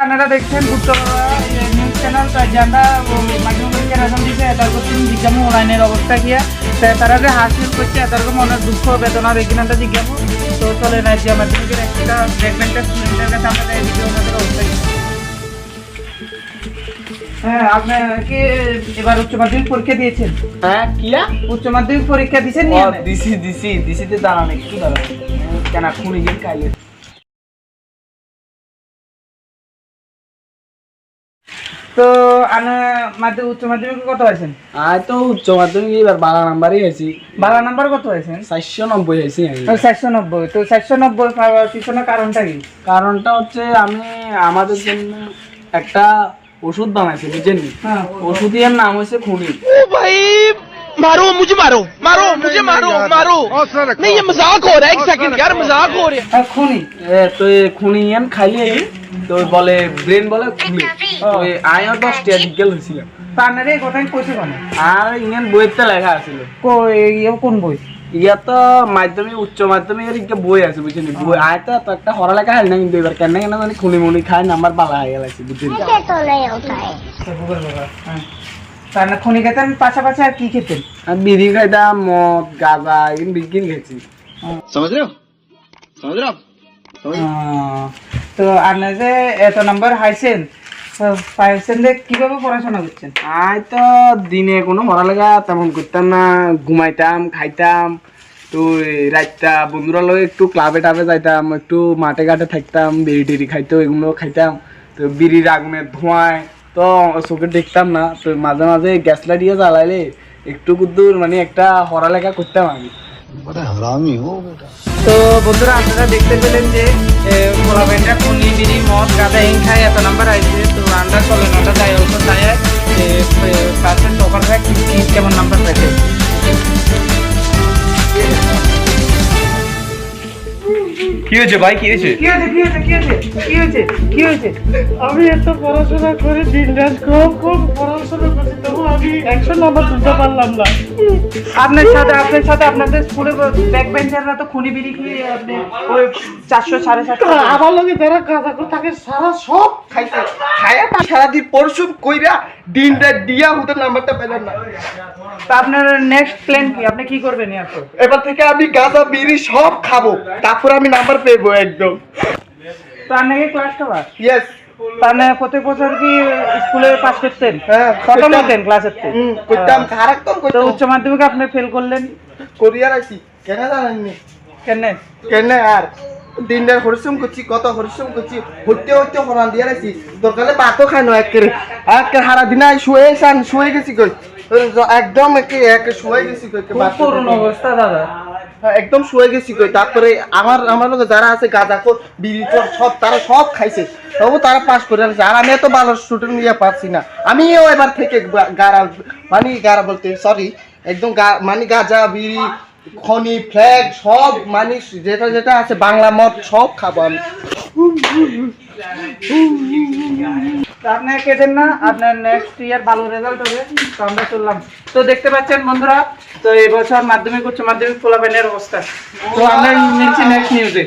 আপনারা দেখছেন news channel জানা মাধ্যমিক পরীক্ষার রেজাল্ট দিয়েছে তারপর তুমি জিজ্ঞামু অনলাইনের অবস্থা গিয়া তারা যে হাসিল করছে তারপর মনের দুঃখ বেদনা এখানটা জিজ্ঞামু তো চলে না যে মাধ্যমিকের একটা ফ্রেগমেন্টের স্টুডেন্টের কাছে আমরা এই ভিডিও ওনাদের অবস্থা হ্যাঁ আপনার কি এবার উচ্চ মাধ্যমিক পরীক্ষা দিয়েছেন? হ্যাঁ কিয়া উচ্চ মাধ্যমিক পরীক্ষা দিয়েছেন দিছিতে দাঁড়ান একটু দাঁড়ান কেন খুনি গেম খাইলে তো উচ্চ মাধ্যমিক কত হয়েছেন? আর তো উচ্চ মাধ্যমিক এবার 12 নাম্বারই হয়েছি। 12 নাম্বার কত হয়েছেন? 490 হয়েছি। 490। তো 490 পাওয়ার পিছনে কারণটা কি? কারণটা হচ্ছে আমি আমাদের জন্য একটা ওষুধ বানাইছি বুঝছেন? হ্যাঁ ওষুধের নাম হচ্ছে খুনি। ओ भाई मारो मुझे मारो मारो मुझे मारो मारो नहीं ये मजाक हो रहा है एक सेकंड यार मजाक हो रहा है খুনি তো খুনি এন খাইলে তো বলে ব্রেন বলে খুনি তো আয়ও 10 টা ডিগেল হইছিল তানারে কথাই কইছে কোন আর ইংরেন বইতে লেখা আছিল কোন বই? ইয়া তো মাধ্যমিক উচ্চ মাধ্যমিকের একটা বই আছে বুঝছেন? বই আয় তো একটা হরা লেখা হয় না কিন্তু এবার কেন কেন জানি খুনি মুনি খায় নাম্বার বালা হয়ে গেছে বুঝছেন? তার খুনি খেতেন পাশাপাশি আর কি খেতেন? আর বিড়ি খাইতাম মদ গাঁজা এগুলো বিক্রি খেয়েছি। समझ रहे हो তো আপনি যে এত নাম্বার হাইছেন পাইছেন যে কিভাবে পড়াশোনা করছেন? আয় তো দিনে কোনো পড়ালেখা তেমন করতাম না, ঘুমাইতাম খাইতাম তো রাতটা বন্ধুরা লোক একটু ক্লাবে টাবে যাইতাম, একটু মাঠে ঘাটে থাকতাম, বিড়ি টিড়ি খাইতো এগুলো খাইতাম। তো বিড়ির আগুনের ধোঁয়ায় তো চোখে দেখতাম না, তো মাঝে মাঝে গ্যাস লাইটিয়ে জ্বালাইলে একটু কুদ্দুর মানে একটা পড়ালেখা করতাম আমি। তো বন্ধুরা আপনারা দেখতে পেলেন যে পোলাবেনরা খুনি বিড়ি মদ গাঁজা হিং খায় এত নাম্বার আইছে। তো আন্ডার চলেন আন্ডার যাই অল্প চাই পার্সেন্ট টপার হয় কেমন নাম্বার পাইছে? কি হয়েছে ভাই? কি হয়েছে? আমি এত পড়াশোনা করে দিন রাত খুব পড়াশোনা করছি তবু আমি 100 নাম্বার তুলতে পারলাম না। আপনার সাথে আপনাদের স্কুলে ব্যাক বেঞ্চাররা তো খুনি বিড়ি খেয়ে আপনি ওই 400 450 আমার লগে যারা গাঁজা করে তাকে সারা সব খাইছে খায়া তা সারাদিন পরিশ্রম কইরা দিন রাত দিয়া ওদের নাম্বারটা পেলেন না। তা আপনার নেক্সট প্ল্যান কি? আপনি কি করবেন এরপর? এবার থেকে আমি গাঁজা বিড়ি সব খাবো, তারপর আমি নাম্বার পেবো একদম। তো আপনাকে ক্লাস করা ইয়েস তাহলে প্রত্যেক বছর কি স্কুলে পাস করতেন? হ্যাঁ প্রথম হতেন ক্লাসের করতাম আরেকদম তো করতাম। উচ্চ মাধ্যমিকে আপনি ফেল করলেন করিয়ার আইছি কেন জানেননি? কেন? কেন আর দিন রাত পরিশ্রম করছি, কত পরিশ্রম করছি, হইতে হরান দিয়ে রাখছি দরকারে ভাতও খাই না একেবারে হারা দিন শুয়ে গেছি কই একদম একে শুয়ে গেছি কই করুন অবস্থা দাদা একদম শুয়ে গেছি কই। তারপরে আমার লোক যারা আছে গাঁজা কো বিড়ি সব তারা সব খাইছে তবু তারা পাস করে আছে আর আমি এত ভালো স্টুডেন্ট নিয়ে পারছি না। আমিও এবার থেকে গাড়া বলতে সরি একদম মানে গাঁজা বিড়ি খনি ফ্ল্যাগ সব মানে যেটা আছে বাংলা মদ সব খাবো আমি। আপনার কেটেন না, আপনার নেক্সট ইয়ার ভালো রেজাল্ট হবে তো আমরা চললাম। তো দেখতে পাচ্ছেন বন্ধুরা তো এই বছর মাধ্যমিক উচ্চ মাধ্যমিক ফলাফলের অবস্থা। তো আমরা নিচ্ছি নেক্সট নিউজে।